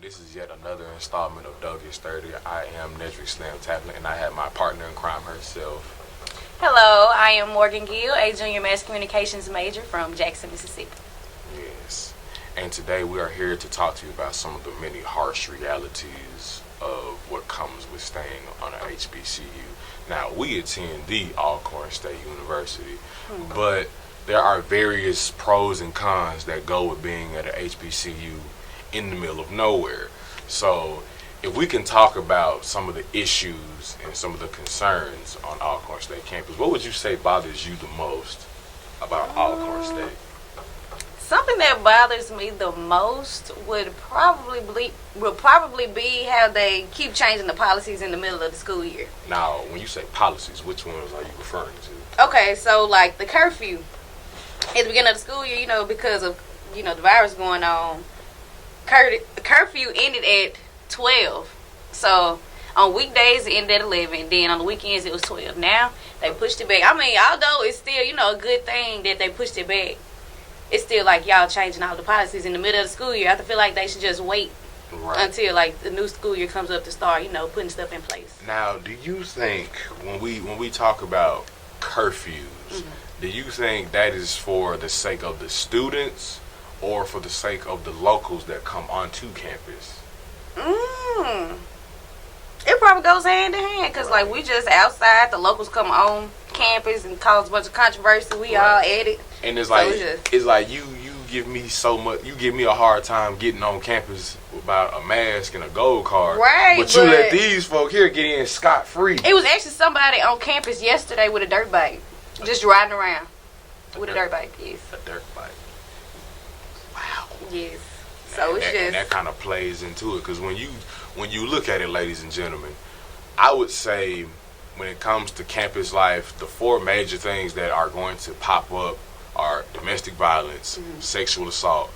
This is yet another installment of Doug is 30. I am Nedrick Slam Taplin, and I have my partner in crime herself. Hello, I am Morgan Gill, a junior mass communications major from Jackson, Mississippi. Yes. And today we are here to talk to you about some of the many harsh realities of what comes with staying on an HBCU. Now, we attend the Alcorn State University, but there are various pros and cons that go with being at an HBCU in the middle of nowhere. So if we can talk about some of the issues and some of the concerns on Alcorn State campus, what would you say bothers you the most about Alcorn State? Something that bothers me the most would probably be how they keep changing the policies in the middle of the school year. Now, when you say policies, which ones are you referring to? Okay, so like the curfew at the beginning of the school year, because of the virus going on, curfew ended at 12. So on weekdays it ended at 11. Then on the weekends it was 12. Now they pushed it back. I mean, although it's still a good thing that they pushed it back, it's still like y'all changing all the policies in the middle of the school year. I feel like they should just wait until like the new school year comes up to start, putting stuff in place. Now, do you think when we talk about curfews, do you think that is for the sake of the students or for the sake of the locals that come onto campus? It probably goes hand in hand because like we just outside, the locals come on campus and cause a bunch of controversy. We all at it. And it's like you give me so much. You give me a hard time getting on campus about a mask and a gold card. Right. But you let these folk here get in scot free. It was actually somebody on campus yesterday with a dirt bike, just riding around with a dirt bike. Yes. A dirt bike. Wow. Yes. So and that kind of plays into it because when you look at it, ladies and gentlemen, I would say when it comes to campus life, the four major things that are going to pop up are domestic violence, sexual assault,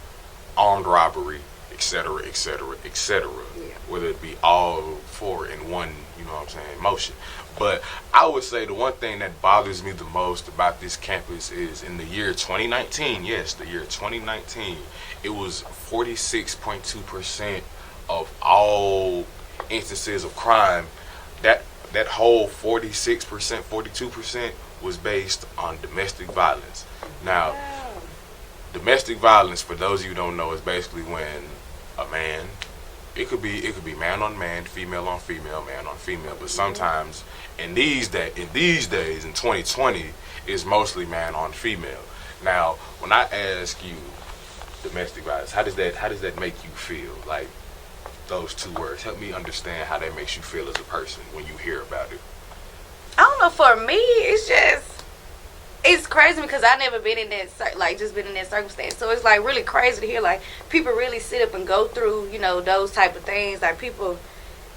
armed robbery, etc., etc., etc. Whether it be all four in one, motion. But I would say the one thing that bothers me the most about this campus is in the year 2019, yes, the year 2019, it was 46.2% of all instances of crime. That whole 46%, 42% was based on domestic violence. Now, domestic violence, for those of you who don't know, is basically when a man, it could be man on man, female on female, man on female, but sometimes in these days in 2020, it's mostly man on female. Now, when I ask you domestic violence, how does that make you feel? Like those two words, help me understand how that makes you feel as a person when you hear about it. I don't know. For me, it's crazy because I never been in that been in that circumstance. So it's like really crazy to hear like people really sit up and go through those type of things. Like people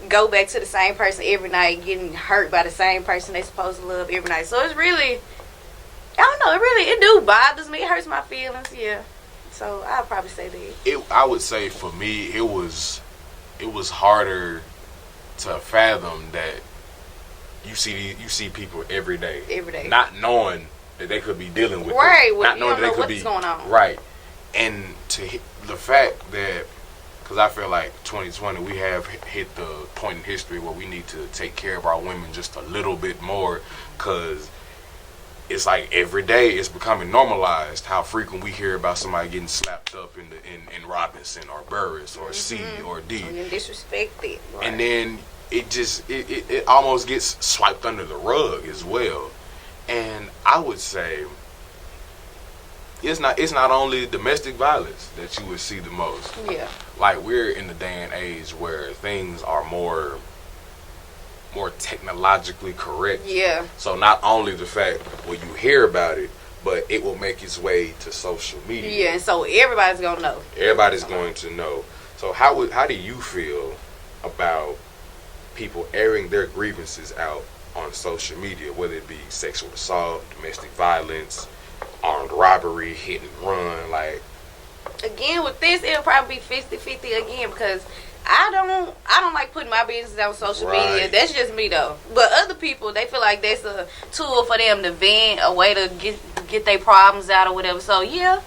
go back to the same person every night, getting hurt by the same person they supposed to love every night. So it's really, I don't know. It do bothers me. It hurts my feelings. Yeah. So I'd probably say that. I would say for me, it was harder to fathom that you see people every day, not knowing that they could be dealing with not knowing that they could be going on. Right. And the fact that, because I feel like 2020 we have hit the point in history where we need to take care of our women just a little bit more, because it's like every day it's becoming normalized how frequent we hear about somebody getting slapped up in Robinson or Burris or C or D. And disrespected. Right. And then it almost gets swiped under the rug as well. And I would say it's not only domestic violence that you would see the most. Yeah. Like we're in the day and age where things are more technologically correct. Yeah. So not only the fact when you hear about it, but it will make its way to social media. Yeah, and so everybody's gonna know. Everybody's going to know. So how do you feel about people airing their grievances out on social media, whether it be sexual assault, domestic violence, armed robbery, hit and run? Like, again, with this, it'll probably be 50-50 again because I don't like putting my business on social media. That's just me though. But other people, they feel like that's a tool for them to vent, a way to get their problems out or whatever. So yeah,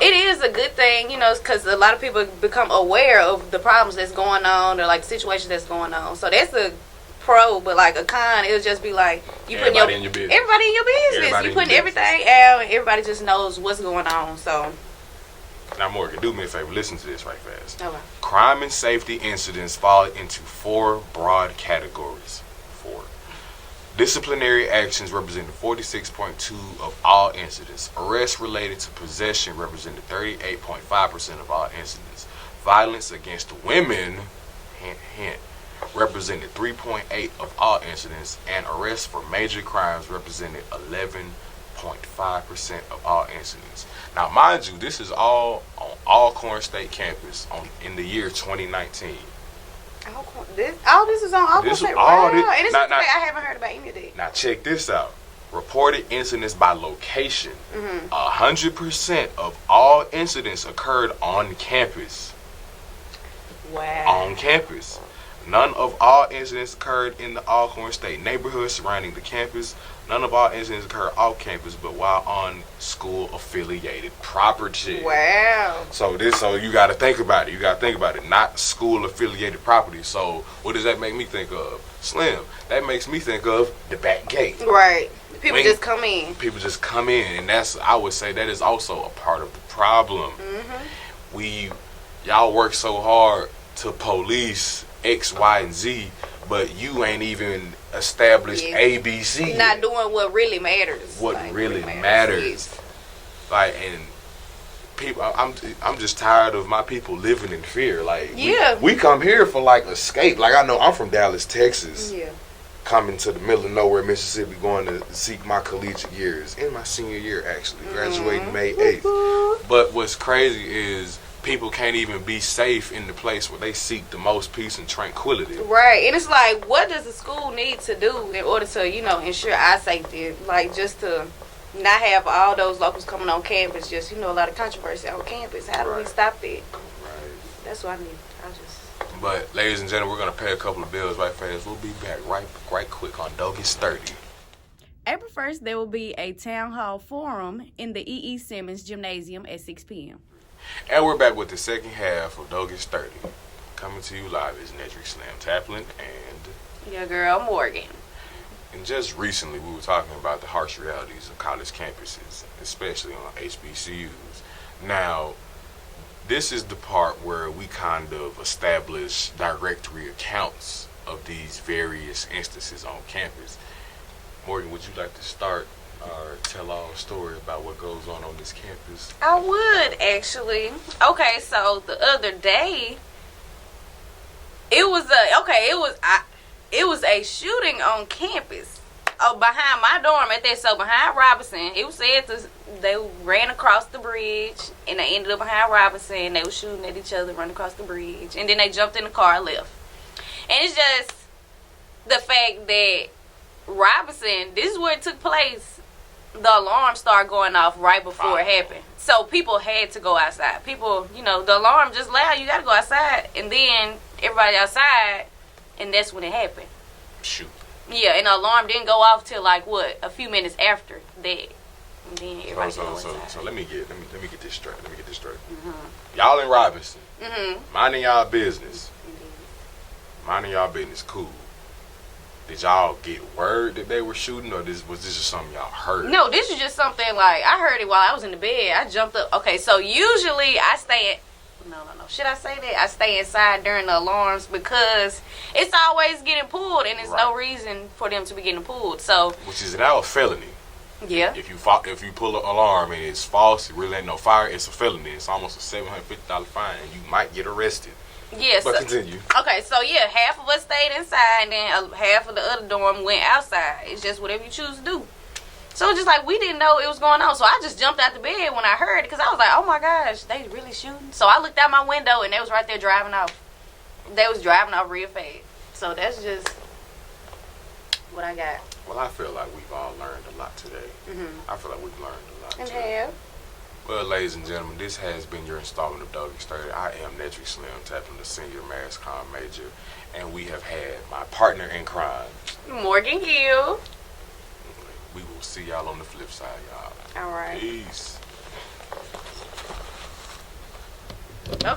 it is a good thing, because a lot of people become aware of the problems that's going on or like situations that's going on. So that's a pro, but like a con, it'll just be like you putting everybody in your business. Everybody in your business. Everybody You in putting your everything out, and everybody just knows what's going on. So now, Morgan, do me a favor. Listen to this right fast. okay. Crime and safety incidents fall into 4 broad categories. 4. Disciplinary actions represented 46.2 of all incidents. Arrests related to possession represented 38.5% of all incidents. Violence against women, hint, hint, represented 3.8 of all incidents. And arrests for major crimes represented 11.5% of all incidents. Now, mind you, this is all on Alcorn State campus in the year 2019. This is on Alcorn State. Wow. And this is I haven't heard about any of that. Now, check this out. Reported incidents by location. 100% of all incidents occurred on campus. Wow. On campus. None of all incidents occurred in the Alcorn State neighborhood surrounding the campus. None of all incidents occurred off campus, but while on school-affiliated property. Wow. So you got to think about it. You got to think about it. Not school-affiliated property. So what does that make me think of? Slim. That makes me think of the back gate. Right. People just come in. People just come in, and I would say that is also a part of the problem. Y'all work so hard to police X, Y, and Z, but you ain't even established ABC. Not doing what really matters. What really matters. Yes. Like, and people, I'm just tired of my people living in fear. Like, we come here for like escape. Like, I know I'm from Dallas, Texas. Yeah. Coming to the middle of nowhere, Mississippi, going to seek my collegiate years. In my senior year, actually. Graduating May 8th. But what's crazy is people can't even be safe in the place where they seek the most peace and tranquility. Right. And it's like, what does the school need to do in order to, ensure our safety? Like, just to not have all those locals coming on campus, just, a lot of controversy on campus. How do we stop that? Right. That's what I need. But, ladies and gentlemen, we're going to pay a couple of bills right fast. We'll be back right quick on Douglas 30. April 1st, there will be a town hall forum in the E.E. Simmons Gymnasium at 6 p.m. And we're back with the second half of Douglas 30. Coming to you live is Nedrick Slam Taplin and your girl Morgan. And just recently we were talking about the harsh realities of college campuses, especially on HBCUs. Now, this is the part where we kind of establish directory accounts of these various instances on campus. Morgan, would you like to start or tell our story about what goes on this campus? I would, actually. Okay, so the other day, it was a shooting on campus. Behind my dorm behind Robinson. It was said they ran across the bridge and they ended up behind Robinson. They were shooting at each other, running across the bridge, and then they jumped in the car and left. And it's just the fact that Robinson, this is where it took place. The alarm started going off right before it happened. So people had to go outside. People, the alarm just loud. You got to go outside. And then everybody outside, and that's when it happened. Shoot. Yeah, and the alarm didn't go off till a few minutes after that. And then everybody so let me get this straight. Y'all in Robinson. Minding y'all business. Cool. Did y'all get word that they were shooting, or was this just something y'all heard? No, this is just something like I heard it while I was in the bed. I jumped up. Okay, so usually I stay No. Should I say that? I stay inside during the alarms because it's always getting pulled, and there's no reason for them to be getting pulled. So, which is now a felony. Yeah. If you pull an alarm and it's false, it really ain't no fire. It's a felony. It's almost a $750 fine, and you might get arrested. Yes. But continue. Okay, so half of us stayed inside, and then half of the other dorm went outside. It's just whatever you choose to do. So it's just like we didn't know it was going on. So I just jumped out the bed when I heard it because I was like, oh my gosh, they really shooting. So I looked out my window and they was right there driving off. They was driving off real fast. So that's just what I got. Well, I feel like we've all learned a lot today. I feel like we've learned a lot today. Well, ladies and gentlemen, this has been your installment of Douglas 30. I am Nedrick Slim Taplin, the senior mass comm major, and we have had my partner in crime, Morgan Gill. We will see y'all on the flip side, y'all. All right. Peace. Okay.